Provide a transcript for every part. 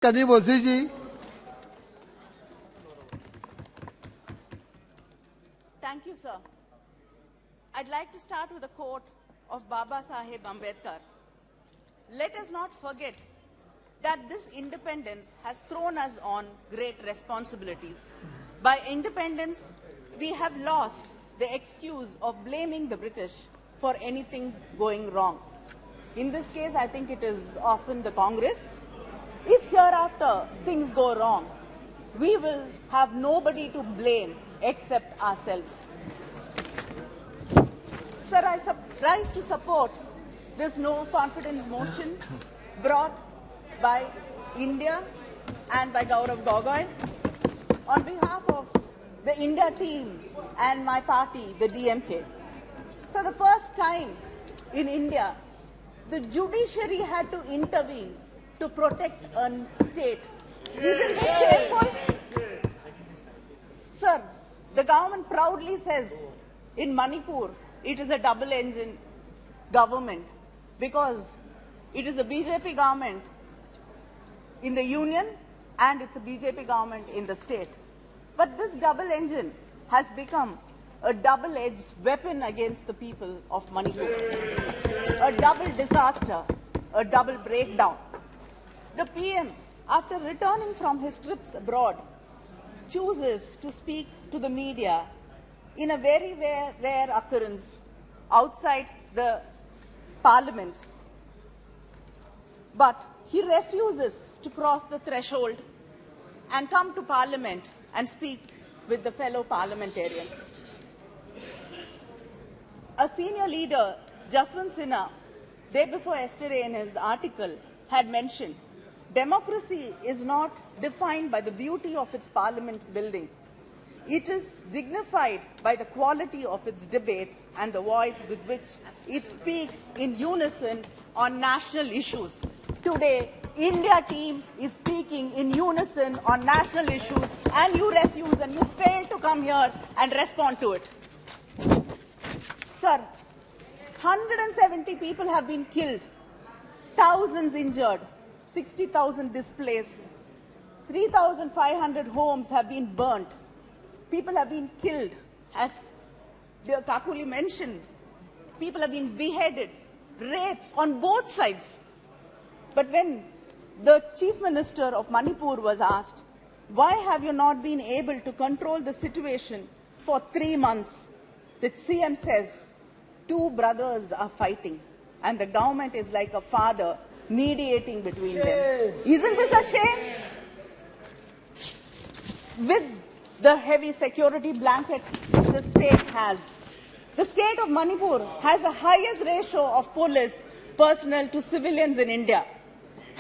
kanimozhi ji. Thank you, sir. I'd like to start with a quote of Baba Saheb Ambedkar. Let us not forget that this independence has thrown us on great responsibilities. By independence, we have lost the excuse of blaming the British for anything going wrong. In this case, I think it is often the Congress. If hereafter things go wrong, we will have nobody to blame except ourselves. Sir, I rise to support this no confidence motion brought by India and by Gaurav Gogoi on behalf of the India team and my party, the DMK. So the first time in India, the judiciary had to intervene to protect a state. Isn't this shameful? Sir, the government proudly says in Manipur it is a double-engine government because it is a BJP government in the union and it's a BJP government in the state. But this double engine has become a double-edged weapon against the people of Manipur. A double disaster, a double breakdown. The PM, after returning from his trips abroad, chooses to speak to the media in a very rare occurrence outside the parliament. But he refuses to cross the threshold and come to parliament and speak with the fellow parliamentarians. A senior leader, Jaswant Sinha, day before yesterday in his article had mentioned, democracy is not defined by the beauty of its parliament building. It is dignified by the quality of its debates and the voice with which it speaks in unison on national issues. Today, India team is speaking in unison on national issues and you refuse and you fail to come here and respond to it. Sir, 170 people have been killed, thousands injured, 60,000 displaced, 3,500 homes have been burnt. People have been killed, as Kakuli mentioned. People have been beheaded, rapes on both sides. But when the Chief Minister of Manipur was asked, why have you not been able to control the situation for 3 months? The CM says, 2 brothers are fighting and the government is like a father mediating between them. Isn't this a shame? With the heavy security blanket the state has, the state of Manipur has the highest ratio of police personnel to civilians in India.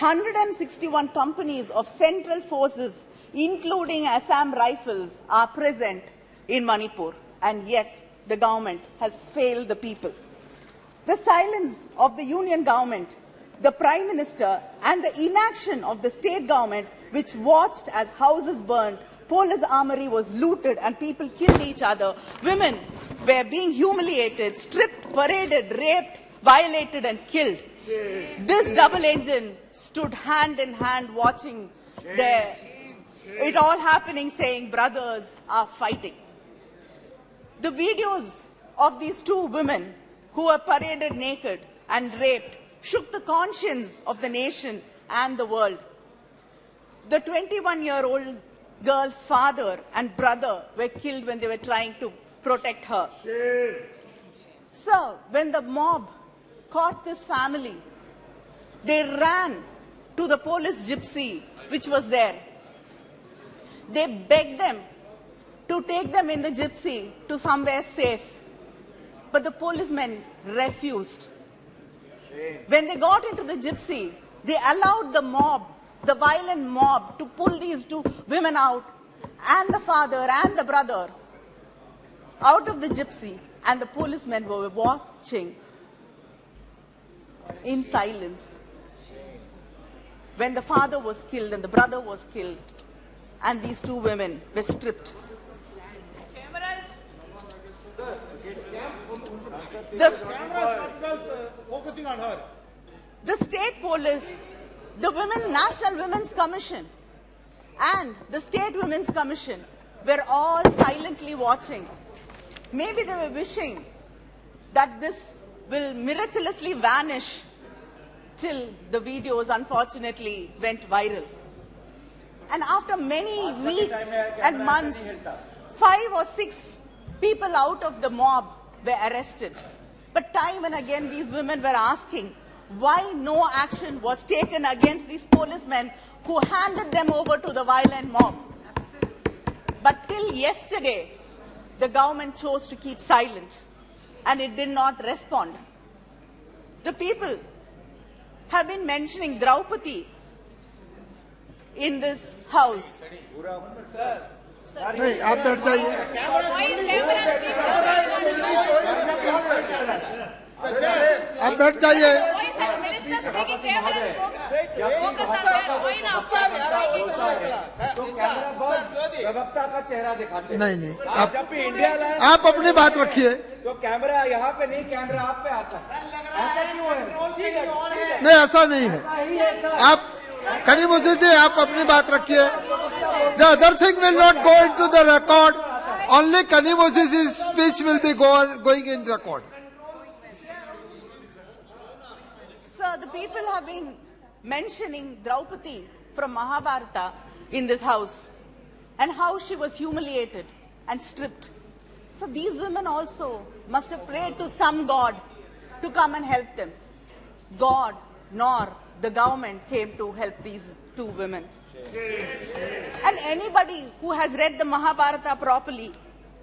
161 companies of central forces, including Assam Rifles, are present in Manipur, and yet the government has failed the people. The silence of the union government, the Prime Minister, and the inaction of the state government, which watched as houses burned, police armory was looted, and people killed each other. Women were being humiliated, stripped, paraded, raped, violated, and killed. This double engine stood hand in hand watching it all happening, saying brothers are fighting. The videos of these 2 women who were paraded naked and raped shook the conscience of the nation and the world. The 21-year-old girl's father and brother were killed when they were trying to protect her. So, when the mob caught this family, they ran to the police gypsy which was there. They begged them to take them in the gypsy to somewhere safe. But the policemen refused. When they got into the gypsy, they allowed the mob, the violent mob, to pull these 2 women out, and the father and the brother, out of the gypsy, and the policemen were watching in silence when the father was killed and the brother was killed and these 2 women were stripped. The state police the National Women's Commission and the State Women's Commission were all silently watching. Maybe they were wishing that this will miraculously vanish till the videos unfortunately went viral. And after many weeks and months, 5 or 6 people out of the mob were arrested. But time and again these women were asking why no action was taken against these policemen who handed them over to the violent mob. But till yesterday, the government chose to keep silent and it did not respond. The people have been mentioning Draupadi in this house. नहीं आप बैठ जाइए आप बैठ जाइए प्रवक्ता का चेहरा दिखाते नहीं नहीं आप जब भी इंडिया लाए आप अपनी बात रखिए तो कैमरा यहाँ पे नहीं, कैमरा आप पे आता है। ऐसा क्यों है? नहीं ऐसा नहीं है आप kanimozhi ji आप अपनी बात रखिए the other thing will not go into the record only kanimozhi's speech will be going in record. Sir, the people have been mentioning Draupadi from Mahabharata in this house and how she was humiliated and stripped. So these women also must have prayed to some god to come and help them. God nor the government came to help these 2 women. And anybody who has read the Mahabharata properly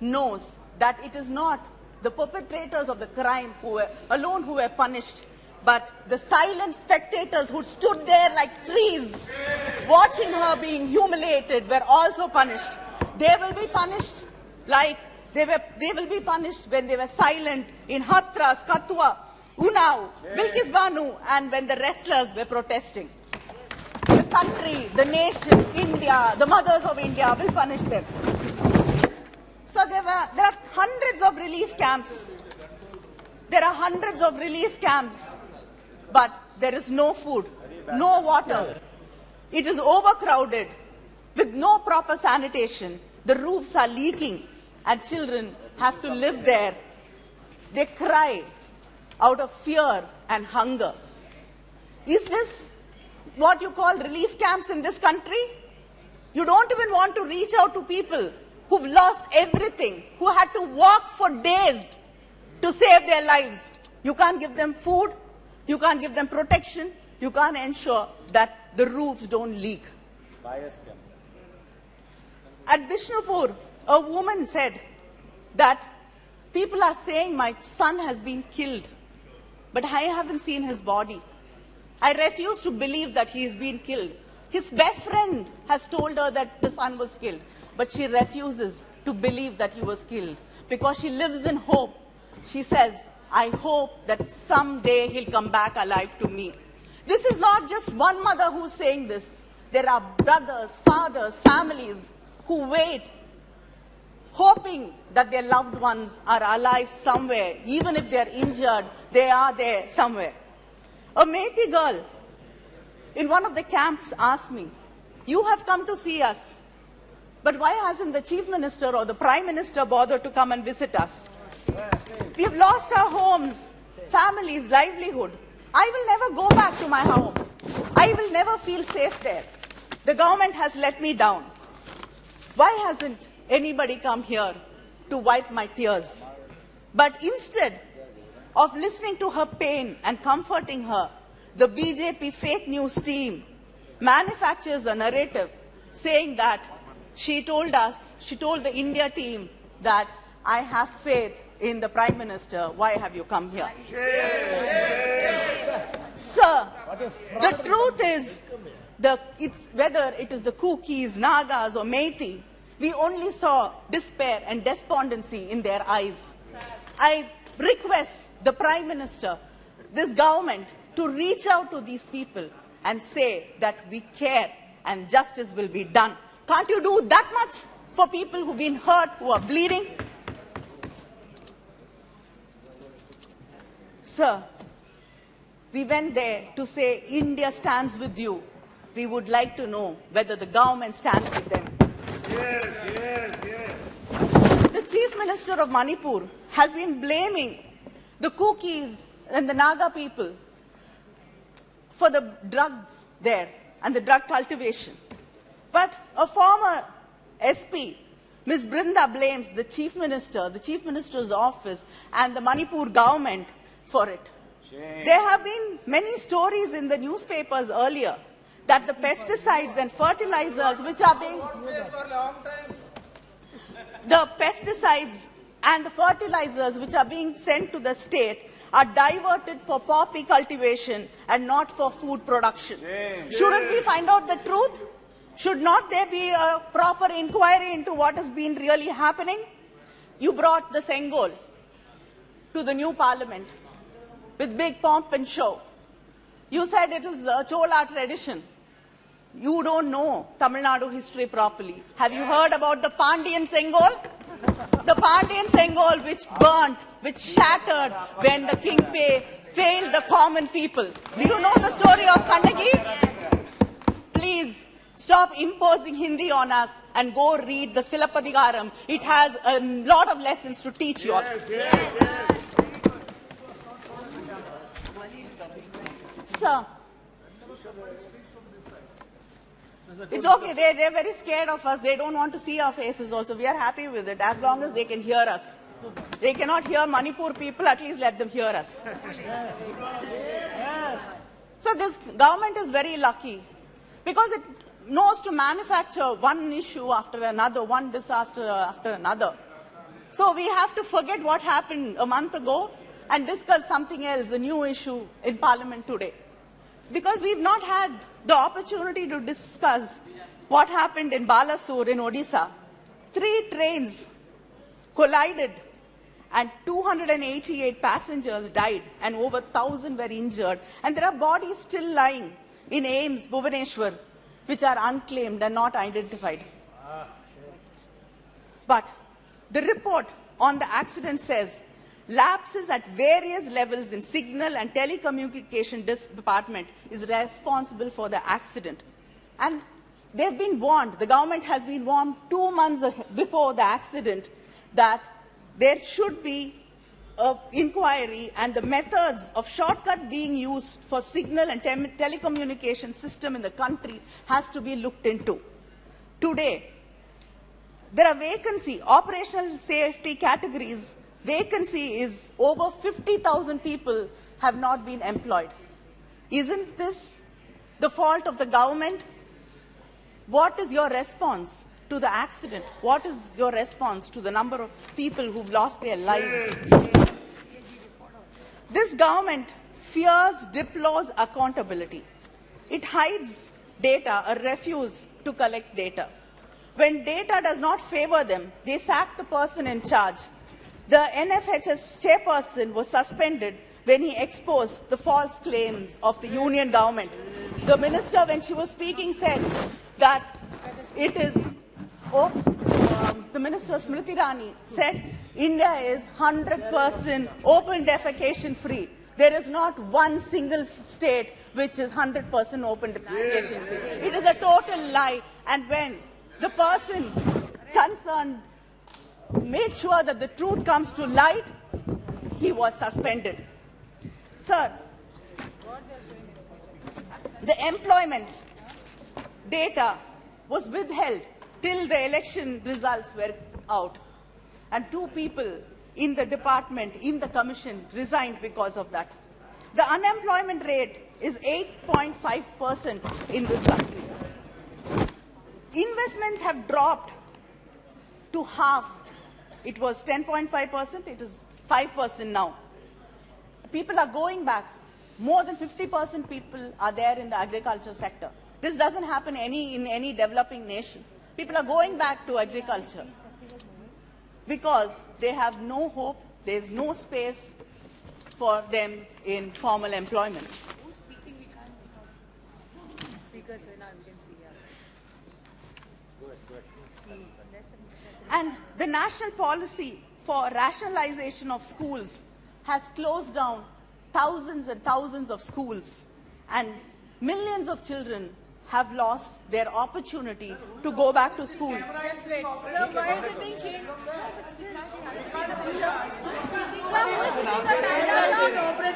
knows that it is not the perpetrators of the crime who were punished, but the silent spectators who stood there like trees watching her being humiliated were also punished. They will be punished like they will be punished when they were silent in Hathras, Kathua, Unnao, Bilkis Banu, and when the wrestlers were protesting. The country, the nation, India, the mothers of India will punish them. So there are hundreds of relief camps. There are hundreds of relief camps, but there is no food, no water. It is overcrowded with no proper sanitation. The roofs are leaking and children have to live there. They cry out of fear and hunger. Is this what you call relief camps in this country? You don't even want to reach out to people who've lost everything, who had to walk for days to save their lives. You can't give them food, you can't give them protection, you can't ensure that the roofs don't leak. At Bishnupur, a woman said that people are saying my son has been killed, but I haven't seen his body. I refuse to believe that he has been killed. His best friend has told her that the son was killed, but she refuses to believe that he was killed because she lives in hope. She says, I hope that someday he'll come back alive to me. This is not just one mother who's saying this. There are brothers, fathers, families who wait, hoping that their loved ones are alive somewhere. Even if they're injured, they are there somewhere. A Methi girl in one of the camps asked me, you have come to see us, but why hasn't the Chief Minister or the Prime Minister bothered to come and visit us? We have lost our homes, families, livelihood. I will never go back to my home. I will never feel safe there. The government has let me down. Why hasn't anybody come here to wipe my tears? But instead of listening to her pain and comforting her, the BJP fake news team manufactures a narrative saying that she told the India team that I have faith in the Prime Minister. Why have you come here? Sir, the truth is, whether it is the Kukis, Nagas or Methi, we only saw despair and despondency in their eyes. I request the Prime Minister, this government, to reach out to these people and say that we care and justice will be done. Can't you do that much for people who've been hurt, who are bleeding? Sir, We went there to say, India stands with you. We would like to know whether the government stands with them. Yes, yes, yes. The Chief Minister of Manipur has been blaming the Kukis and the Naga people for the drugs there and the drug cultivation. But a former SP, Ms. Brinda, blames the Chief Minister, the Chief Minister's office, and the Manipur government for it. Shame. There have been many stories in the newspapers earlier that the pesticides and fertilizers which are being sent to the state are diverted for poppy cultivation and not for food production. Shame. Shouldn't we find out the truth? Should not there be a proper inquiry into what has been really happening? You brought the Sengol to the new parliament with big pomp and show. You said it is a Chola tradition. You don't know Tamil Nadu history properly. Have you heard about the Pandian Sengol? The Pandian Sengol which burnt, which shattered when the King Pei failed the common people. Do you know the story of Kandagi? Please stop imposing Hindi on us and go read the Silappadigaram. It has a lot of lessons to teach you all. Sir, it's okay. They're very scared of us. They don't want to see our faces also. We are happy with it as long as they can hear us. They cannot hear Manipur people, at least let them hear us. So this government is very lucky because it knows to manufacture one issue after another, one disaster after another. So we have to forget what happened a month ago and discuss something else, a new issue in Parliament today. Because we've not had the opportunity to discuss what happened in Balasore in Odisha. 3 trains collided and 288 passengers died and over 1,000 were injured. And there are bodies still lying in Ames, Bhubaneswar, which are unclaimed and not identified. But the report on the accident says lapses at various levels in signal and telecommunication department is responsible for the accident. And they've been warned, the government has been warned 2 months before the accident that there should be an inquiry and the methods of shortcut being used for signal and telecommunication system in the country has to be looked into. Today, there are vacancy, operational safety categories. Vacancy is over 50,000 people have not been employed. Isn't this the fault of the government? What is your response to the accident? What is your response to the number of people who've lost their lives? This government fears deploys accountability. It hides data or refuses to collect data. When data does not favor them, they sack the person in charge. The NFHS chairperson was suspended when he exposed the false claims of the union government. The minister, when she was speaking, said that it is, the minister Smriti Irani said, India is 100% open defecation free. There is not one single state which is 100% open defecation free. It is a total lie. And when the person concerned made sure that the truth comes to light, he was suspended. Sir, the employment data was withheld till the election results were out. And 2 people in the department, in the commission, resigned because of that. The unemployment rate is 8.5% in this country. Investments have dropped to half. It was 10.5%, it is 5% now. People are going back. More than 50% people are there in the agriculture sector. This doesn't happen in any developing nation. People are going back to agriculture because they have no hope, there is no space for them in formal employment. Who's speaking? We can't. Speakers, now we can see. And the national policy for rationalization of schools has closed down thousands and thousands of schools, and millions of children have lost their opportunity to go back to school. Just wait. Sir, why is it being changed? Sir, who is putting the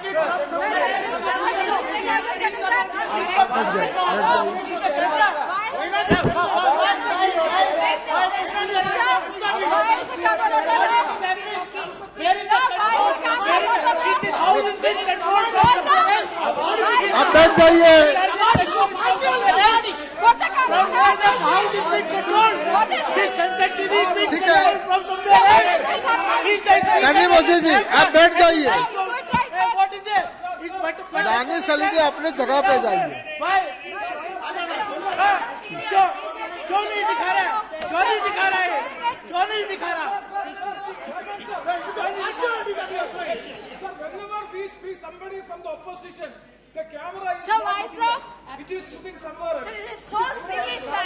आप बैठ जाइए। ठीक है, kanimozhi जी आप बैठ जाइए। दानिश अली जी अपने जगह पे जाइए। क्यों नहीं दिखा रहा है? क्यों नहीं दिखा रहा है? क्यों नहीं दिखा रहा? Whenever we speak somebody from the opposition, the camera is So why, sir? It is looking somewhere else. This is so silly, sir.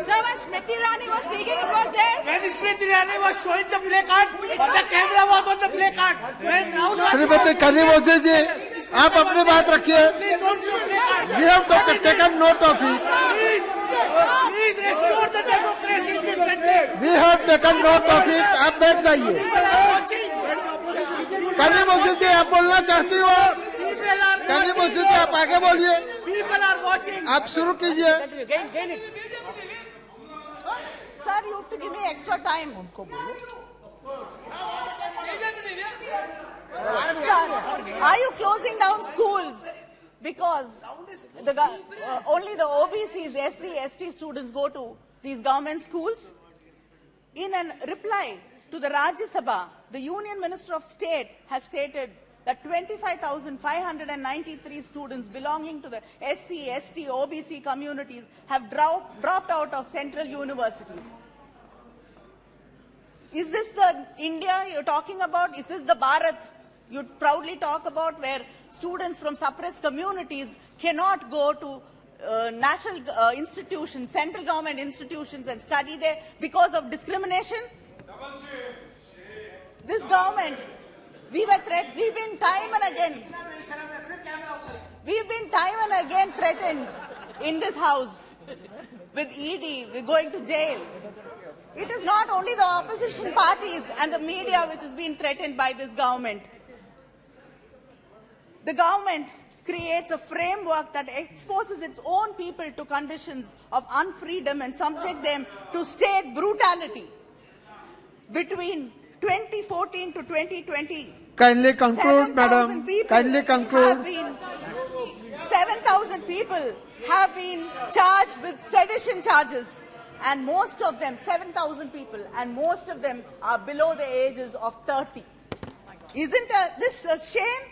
Sir, when Smriti Irani was speaking, it was there. When Smriti Irani was showing the play card, the camera was on the play card. When now Shrimati kanimozhi जी आप अपनी बात रखिए। please don't show play card. We have taken note of it. Please restore the democracy in this country. We have taken note of it. आप बैठ जाइए। kanimozhi जी आप बोलना चाहती हो? kanimozhi जी आप आगे बोलिए। People are watching. आप शुरू कीजिए। Sir, you have to give me extra time. Sir, are you closing down schools? Because only the OBCs, SC, ST students go to these government schools? In a reply to the Rajya Sabha, the Union Minister of State has stated that 25,593 students belonging to the SC, ST, OBC communities have dropped out of central universities. Is this the India you're talking about? Is this the Bharat you proudly talk about, where students from suppressed communities cannot go to national institutions, central government institutions and study there because of discrimination? This government, we've been time and again threatened in this house with ED, we're going to jail. It is not only the opposition parties and the media which is being threatened by this government. The government creates a framework that exposes its own people to conditions of unfreedom and subject them to state brutality. Between 2014 to 2020, Kindly conclude, madam. Kindly conclude. 7,000 people have been charged with sedition charges, and most of them, 7,000 people, and most of them are below the ages of 30. Isn't this a shame?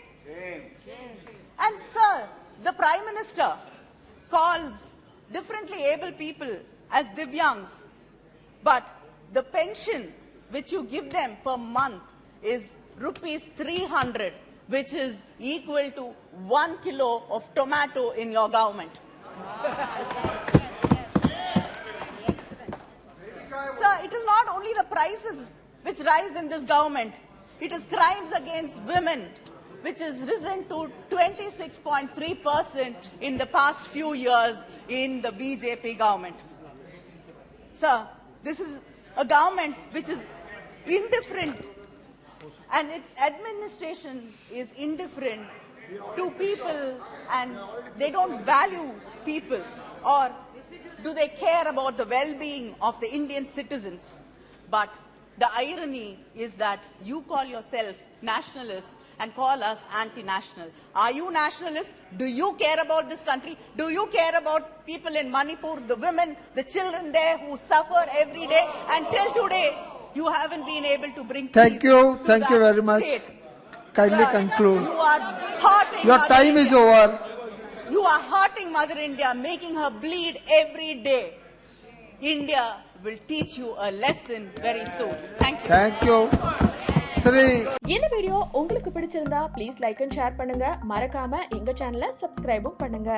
And sir, the Prime Minister calls differently able people as Divyangs, but the pension which you give them per month is rupees 300, which is equal to 1 kilo of tomato in your government. Sir, it is not only the prices which rise in this government, it is crimes against women, which has risen to 26.3% in the past few years in the BJP government. Sir, this is a government which is indifferent, and its administration is indifferent to people, and they don't value people, or do they care about the well-being of the Indian citizens? But the irony is that you call yourself nationalists and call us anti-national. Are you nationalists? Do you care about this country? Do you care about people in Manipur, the women, the children there who suffer every day? Until today, you haven't been able to bring peace. Thank you very much. State. Kindly Sir, conclude. You are hurting Your Mother time is India. over. You are hurting Mother India, making her bleed every day. India will teach you a lesson very soon. Thank you. Thank you. Sri. இந்த video உங்களுக்கு பிடிச்சிருந்தா please like and share பண்ணுங்க. மறக்காம எங்க சேனலை சப்ஸ்கிரைபும் பண்ணுங்க.